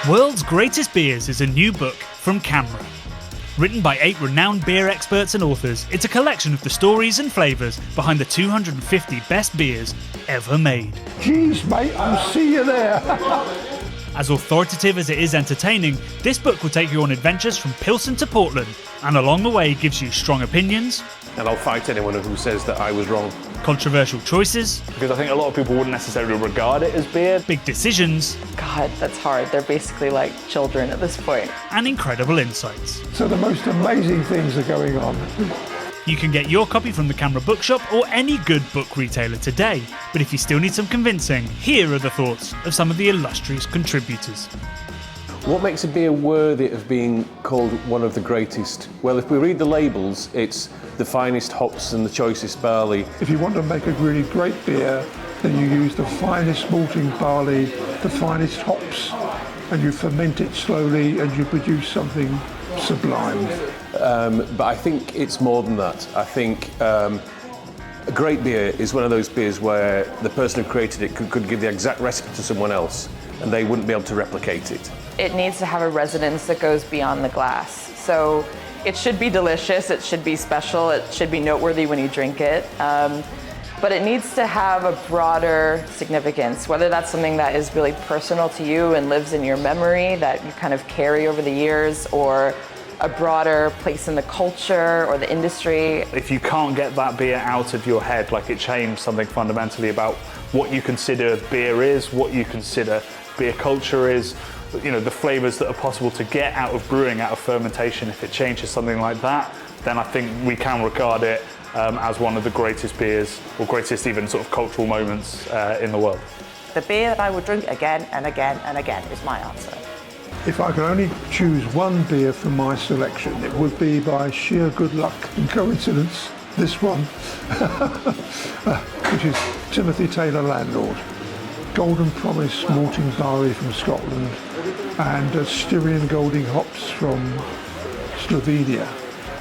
World's Greatest Beers is a new book from Camera. Written by 8 renowned beer experts and authors, it's a collection of the stories and flavours behind the 250 best beers ever made. Jeez, mate, I'll see you there. As authoritative as it is entertaining, this book will take you on adventures from Pilsen to Portland, and along the way gives you strong opinions, and I'll fight anyone who says that I was wrong. Controversial choices, because I think a lot of people wouldn't necessarily regard it as beer. Big decisions, God, that's hard. They're basically like children at this point. And incredible insights. So the most amazing things are going on. You can get your copy from the Camera Bookshop or any good book retailer today. But if you still need some convincing, here are the thoughts of some of the illustrious contributors. What makes a beer worthy of being called one of the greatest? Well, if we read the labels, it's the finest hops and the choicest barley. If you want to make a really great beer, then you use the finest malting barley, the finest hops, and you ferment it slowly and you produce something sublime. But I think it's more than that. I think a great beer is one of those beers where the person who created it could give the exact recipe to someone else and they wouldn't be able to replicate it. It needs to have a resonance that goes beyond the glass. So it should be delicious, it should be special, it should be noteworthy when you drink it. But it needs to have a broader significance, whether that's something that is really personal to you and lives in your memory that you kind of carry over the years, or a broader place in the culture or the industry. If you can't get that beer out of your head, like it changed something fundamentally about what you consider beer is, what you consider beer culture is, you know, the flavours that are possible to get out of brewing, out of fermentation, if it changes something like that, then I think we can regard it as one of the greatest beers, or greatest even sort of cultural moments in the world. The beer that I would drink again and again and again is my answer. If I could only choose one beer for my selection, it would be, by sheer good luck and coincidence, this one, which is Timothy Taylor Landlord. Golden Promise malting barley from Scotland and Styrian Golding hops from Slovenia.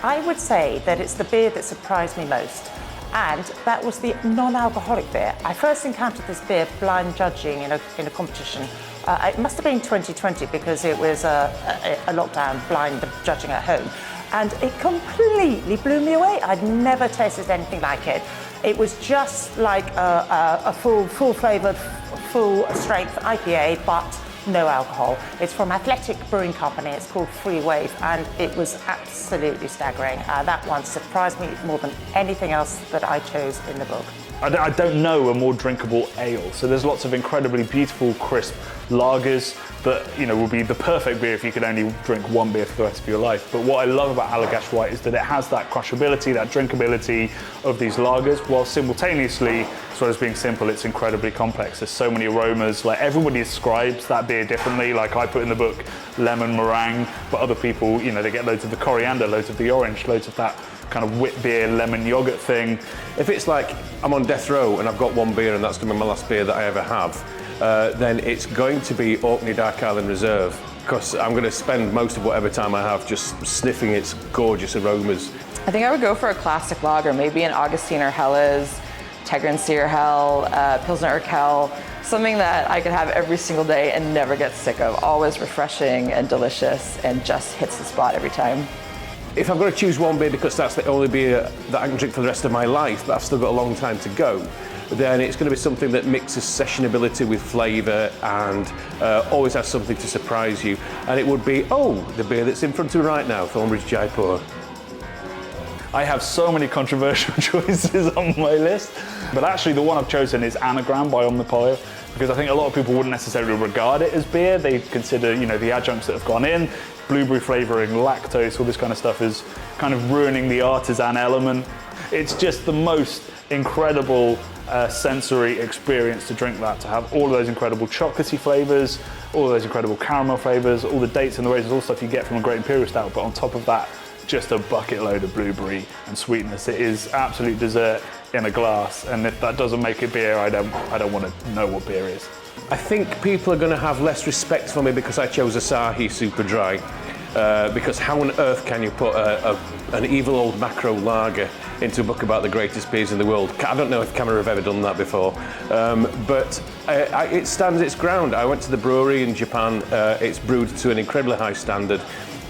I would say that it's the beer that surprised me most, and that was the non-alcoholic beer. I first encountered this beer blind judging in a competition. It must have been 2020 because it was a lockdown blind judging at home, and it completely blew me away. I'd never tasted anything like it. It was just like a full-flavoured, full-strength IPA, but no alcohol. It's from Athletic Brewing Company. It's called Free Wave, and it was absolutely staggering. That one surprised me more than anything else that I chose in the book. I don't know a more drinkable ale. So there's lots of incredibly beautiful, crisp lagers that, you know, will be the perfect beer if you could only drink one beer for the rest of your life. But what I love about Allagash White is that it has that crushability, that drinkability of these lagers, while simultaneously, as well as being simple, it's incredibly complex. There's so many aromas. Like, everybody describes that beer differently. Like, I put in the book lemon meringue, but other people, you know, they get loads of the coriander, loads of the orange, loads of that kind of wit beer, lemon yogurt thing. If it's like I'm on death row and I've got one beer and that's going to be my last beer that I ever have, then it's going to be Orkney Dark Island Reserve, because I'm going to spend most of whatever time I have just sniffing its gorgeous aromas. I think I would go for a classic lager, maybe an Augustiner Helles, Tegernsee Hell, Pilsner Urquell, something that I could have every single day and never get sick of. Always refreshing and delicious and just hits the spot every time. If I'm going to choose one beer because that's the only beer that I can drink for the rest of my life, but I've still got a long time to go, then it's going to be something that mixes sessionability with flavour and always has something to surprise you. And it would be, the beer that's in front of me right now, Thornbridge Jaipur. I have so many controversial choices on my list, but actually the one I've chosen is Anagram by Omnipollo, because I think a lot of people wouldn't necessarily regard it as beer. They consider, you know, the adjuncts that have gone in, blueberry flavouring, lactose, all this kind of stuff is kind of ruining the artisan element. It's just the most incredible sensory experience to drink that, to have all of those incredible chocolatey flavours, all of those incredible caramel flavours, all the dates and the raisins, all stuff you get from a great imperial stout, but on top of that, just a bucket load of blueberry and sweetness. It is absolute dessert in a glass, and if that doesn't make it beer, I don't want to know what beer is. I think people are going to have less respect for me because I chose Asahi Super Dry. because how on earth can you put an evil old macro lager into a book about the greatest beers in the world? I don't know if Camera have ever done that before, but it stands its ground. I went to the brewery in Japan. It's brewed to an incredibly high standard,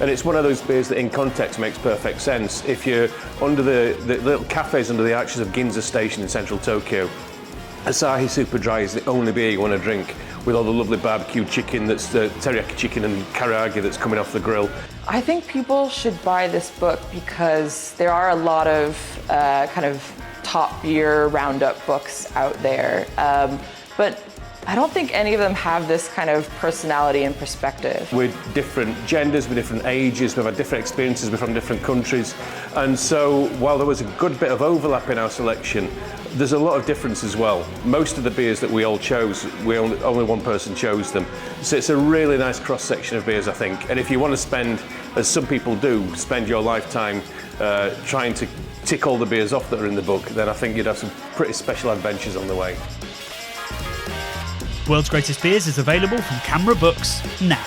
and it's one of those beers that in context makes perfect sense. If you're under the little cafes under the arches of Ginza Station in central Tokyo, Asahi Super Dry is the only beer you want to drink, with all the lovely barbecue chicken, that's teriyaki chicken and karaage that's coming off the grill. I think people should buy this book because there are a lot of kind of top beer roundup books out there, but I don't think any of them have this kind of personality and perspective. We're different genders, we're different ages, we've had different experiences, we're from different countries, and so while there was a good bit of overlap in our selection, there's a lot of difference as well. Most of the beers that we all chose, only one person chose them. So it's a really nice cross-section of beers, I think. And if you want to spend, as some people do, spend your lifetime trying to tick all the beers off that are in the book, then I think you'd have some pretty special adventures on the way. World's Greatest Beers is available from Camera Books now.